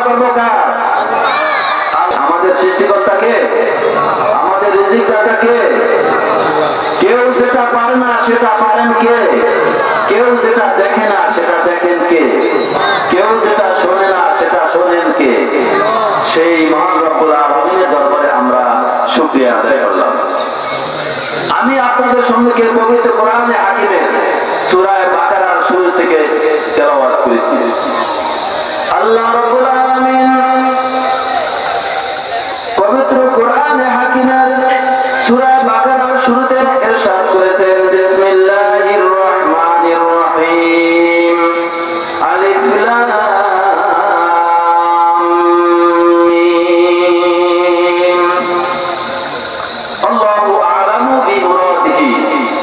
করব কার? আমাদের সৃষ্টিকর্তাকে, আমাদের রিজিকদাতাকে। কেউ যেটা পারে না সেটা পারেন কে? কেউ যেটা দেখে না সেটা দেখেন কে? কেউ যেটা শোনে না সেটা শোনেন কে? সেই মহান রব্বুল আলামিনের দরবারে আমরা শুকরিয়া আদায় করলাম। আমি আপনাদের সম্মুখে পবিত্র কোরআনে হাকিমের সূরা বাকারার শুরু থেকে তেলাওয়াত করেছি। আল্লাহ রাব্বুল আলামিন পবিত্র কোরআনে হাকিমের সূরা বাকারার শুরুতে ইরশাদ করেছেন, বিসমিল্লাহির রহমানির রহিম, আলিফ লাম মিম, আল্লাহু আ'লামু বিমুরাদিহি।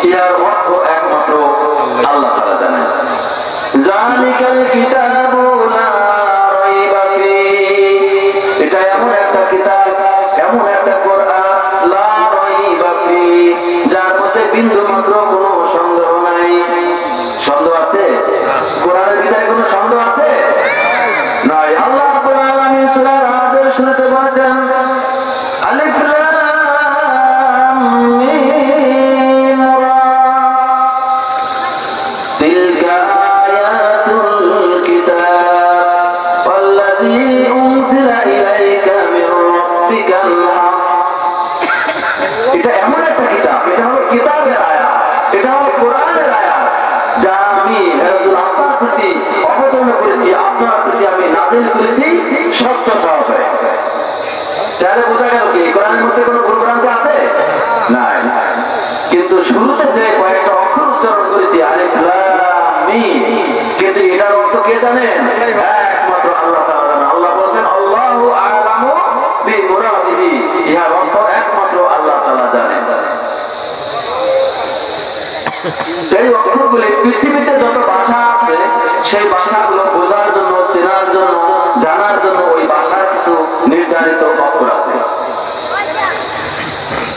ইয়ার অর্থ একমাত্র আল্লাহ তাআলা জানেন। যালিকাল কিতাবু লা রাইবা ফীহি, এটা এমন একটা কিতাব, এমন একটা কোরআন, লা রাইবা ফীহি, যার মধ্যে বিন্দু মাত্র কোনো সন্দেহ নাই। সন্দেহ আছে? কোরআনের ভিতরে কোনো সন্দেহ আছে? নাই। আল্লাহ রাব্বুল আলামিন সূরা আদ-এর শুরুতে বলেছেন, আলিফ লাম মিম রা, তিলকা আয়াতুল কিতাব ওয়াল্লাযী উনজিলা ইলাইকা মির রাব্বিকাল হক। এটা এমন একটা কিতাব, এটা হলো কিতাবের আয়াত, এটা হলো কোরআনের আয়াত, যা আমি রাসূল আপনার প্রতি অবতীর্ণ করেছি, আপনার প্রতি আমি নাযিল করেছি সত্য সহকারে। তাহলে বোঝা গেল কি কোরআনের মধ্যে কোনো ভুল ভ্রান্তি আছে? নাই। কিন্তু শুরুতে যে কয়েকটা অক্ষর উচ্চারণ করেছি, আলিফ লাম মিম, কিন্তু এটার অর্থ কে জানেন? একমাত্র আল্লাহ তাআলা জানেন। আল্লাহ বলেন, আল্লাহু আ'লামু বিমুরাদিহি, ইহার অর্থ একমাত্র আল্লাহ তাআলা জানেন। এই অক্ষরগুলি পৃথিবীতে যত ভাষা আছে, সেই ভাষাগুলো বোঝার জন্য, চেনার জন্য, জানার জন্য ওই ভাষার কিছু নির্ধারিত অক্ষর আছে।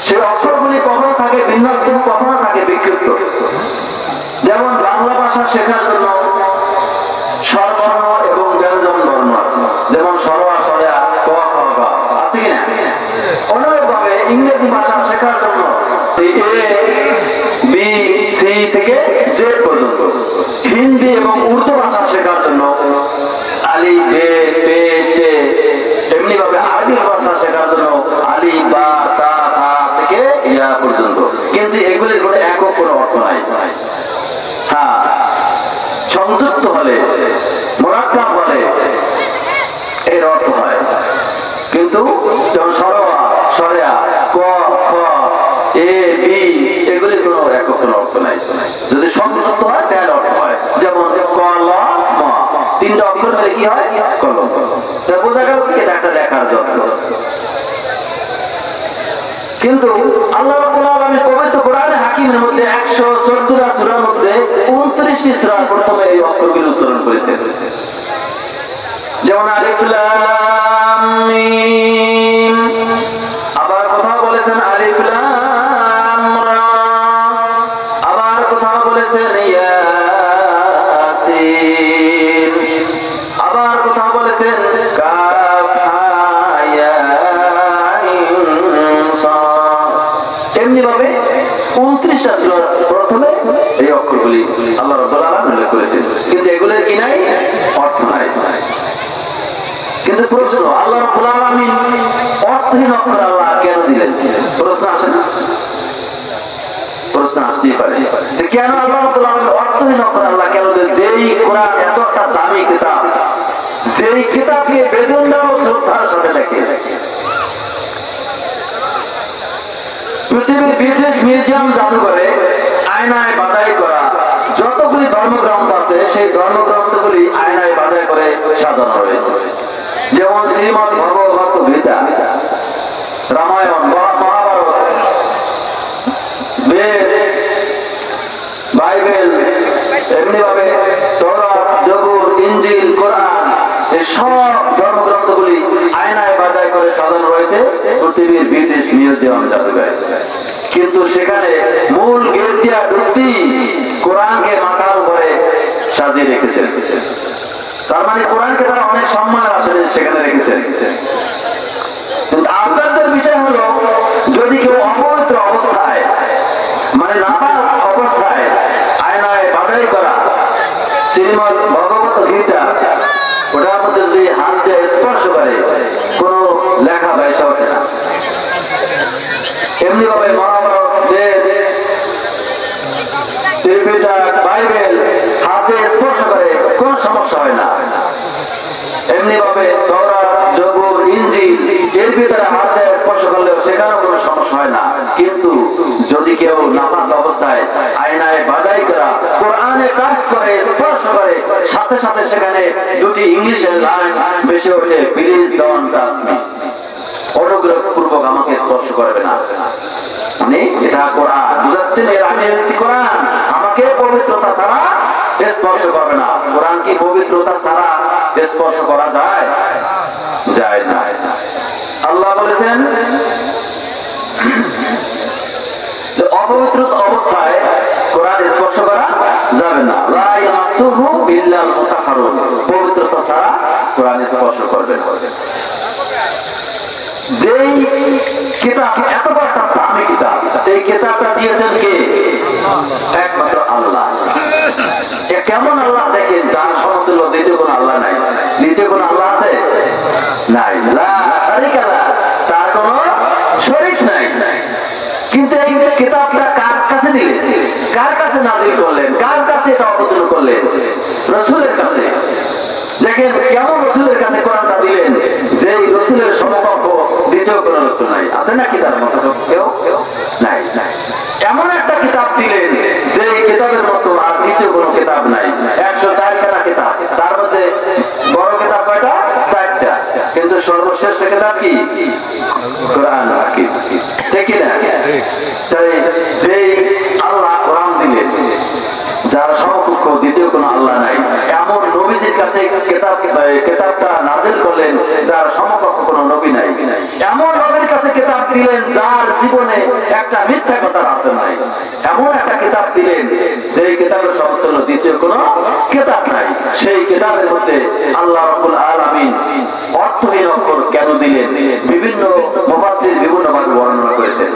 সেই অক্ষরগুলি কখনো থাকে বিন্যস্ত, কখনো থাকে বিক্ষিপ্ত। যেমন বাংলা ভাষা শেখার জন্য স্বরবর্ণ এবং ব্যঞ্জন বর্ণ আছে, যেমন সরোয়া, সরেয়া, ক, খ, গ, আছে কিনা? অনুরূপভাবে ইংরেজি ভাষা শেখার জন্য এ, বি, সি থেকে জেড পর্যন্ত। হিন্দি এবং উর্দু ভাষা শেখার জন্য আলি, বে, পে, চে। এমনি ভাবে আরবি ভাষা শেখার জন্য আলি, বা, তা, সা থেকে ইয়া পর্যন্ত। কিন্তু এগুলির কোনো একক কোনো অর্থ নাই। হ্যাঁ, সংযুক্ত হলে, মুরাক্কাব হলে এর অর্থ হয়। কিন্তু যেমন সরোয়া, সরেয়া, ক, খ, এ, বি, এগুলির কোনো একক কোনো অর্থ নাই। যদি সংযুক্ত হয় তাহলে অর্থ হয়। যেমন ক, ল, ম, তিনটা অক্ষর হলে কি হয়? কলম। তা বোঝা গেল কি এটা একটা লেখার যন্ত্র। কিন্তু আল্লাহ রাব্বুল আলামিন পবিত্র কোরআনে হাকিমের মধ্যে 114টা সূরার মধ্যে 29টি সূরা প্রথমে এই অক্ষরগুলো উচ্চারণ করেছেন। যেমন আলিফ লাম মিম, আবার কোথাও বলেছেন আলিফ লাম রা, আবার কোথাও বলেছেন ইয়াসিন, আবার কোথাও বলেছেন কাফ হা ইয়া আইন সাদ। এমনি ভাবে 29টা সূরা প্রথমে এই অক্ষরগুলি আল্লাহ রাব্বুল আলামিন উল্লেখ করেছেন। কিন্তু এগুলোর কি নাই? অর্থ নাই। কিন্তু প্রশ্ন, আল্লাহ রাব্বুল আলামিন অর্থহীন অক্ষর আল্লাহ কেন দিলেন? প্রশ্ন আসে না? প্রশ্ন আসতেই পারে যে কেন আল্লাহ রাব্বুল আলামিন অর্থহীন অক্ষর আল্লাহ কেন দিলেন? যেই কোরআন এত একটা দামি কিতাব, যেই কিতাবকে বেদনরাও শ্রদ্ধার সাথে দেখে, পৃথিবীর ব্রিটিশ মিউজিয়াম জাদুঘরে আয়নায় বাধাই করা যতগুলি ধর্মগ্রন্থ আছে, সেই ধর্মগ্রন্থগুলি আয়নায় বাধাই করে সাজানো হয়েছে। যেমন শ্রীমদ ভগবত গীতা, রামায়ণ, মহাভারত, বেদ, বাইবেল, এমনি ভাবে তওরাত, জবুর, ইনজিল, কোরআন, এই সব ধর্মগ্রন্থগুলি আয়নায় বাধাই করে সাজানো রয়েছে পৃথিবীর ব্রিটিশ মিউজিয়াম জাদুঘরে। কিন্তু সেখানে মূল গেট দিয়া ঢুকতেই কোরআনকে মাথার উপরে সাজিয়ে রেখেছেন। তার মানে কোরআনকে তারা অনেক সম্মান আসলে সেখানে রেখেছেন। কিন্তু আশ্চর্যের বিষয় হলো, যদি কেউ অপবিত্র অবস্থায়, মানে নাপাক অবস্থায় আয়নায় বাধাই করা শ্রীমদ ভগবত গীতা, ওটার মধ্যে যদি হাত দিয়ে স্পর্শ করে, কোন লেখা পয়সা ওঠে না। এমনি ভাবে মহাভারত, বেদ, ত্রিপিটক, বাইবেল হাত দিয়ে স্পর্শ করে কোন সমস্যা হয় না। এমনি ভাবে তওরাত, জবুর, ইনজিল এর ভিতরে হাত দিয়ে স্পর্শ করলেও সেখানেও কোনো সমস্যা হয় না। কিন্তু যদি কেউ নাপাক অবস্থায় আয়নায় বাধাই করা কোরআনে কাজ করে, স্পর্শ করে, সাথে সাথে সেখানে দুটি ইংলিশের লাইন বেশি ওঠে, প্লিজ ডোন্ট টাচ মি, অনুগ্রহ পূর্বক আমাকে স্পর্শ করবে না। মানে এটা কোরআন বুঝাচ্ছেন, এর আমি এনেছি কোরআন, আমাকে পবিত্রতা ছাড়া স্পর্শ করবে না। কোরআন কি পবিত্রতা ছাড়া স্পর্শ করা যায়? যায় না। আল্লাহ বলেছেন যে অপবিত্র অবস্থায় কোরআন স্পর্শ করা যাবে না। লা ইয়ামাসসুহু ইল্লাল মুতাহহারুন, পবিত্রতা ছাড়া কোরআন স্পর্শ করবে না। যেই কিতাব এত বড় একটা দামি কিতাব, এই কিতাবটা দিয়েছেন কে? একমাত্র আল্লাহ। কেমন আল্লাহ দেখেন, যার সমতুল্য দ্বিতীয় কোন আল্লাহ নাই। দ্বিতীয় কোন আল্লাহ আছে? নাই। লা শারীকা লাহু, তার কোন শরীক নাই। কিন্তু এই কিতাবটা কার কাছে দিলেন? কার কাছে নাযিল করলেন? কার কাছে এটা অবতীর্ণ করলেন? রাসূলের কাছে। দেখেন কেমন রাসূলের কাছে কোরআনটা দিলেন, যে রাসূলের সমকক্ষ দ্বিতীয় কোন রাসূল নাই। আছে নাকি তার মতো কেউ? নাই। এমন একটা কিতাব দিলেন যে কিতাবের মতো আর দ্বিতীয় কোন কিতাব নাই। 104 খানা কিতাব, তার মধ্যে বড় কিতাব কয়টা? 4টা। কিন্তু সর্বশ্রেষ্ঠ কিতাব কি? কোরআন। ঠিক না? তাই যে আল্লাহ কোরআন দিলেন, যার সমকক্ষ দ্বিতীয় কোন আল্লাহ নাই, এমন নবীজির কাছে কিতাবটা নাযিল করলেন যার সমকক্ষ কোন নবী নাই। এমন নবীর কাছে কিতাব দিলেন যার জীবনে একটা মিথ্যা কথা আছে নাই। এমন একটা কিতাব দিলেন যে কিতাবের সমতুল্য দ্বিতীয় কোন কিতাব নাই। সেই কিতাবের মধ্যে আল্লাহ রাব্বুল আলামিন অর্থহীন অক্ষর কেন দিলেন, বিভিন্ন মুফাসসির বিভিন্ন ভাবে বর্ণনা করেছেন।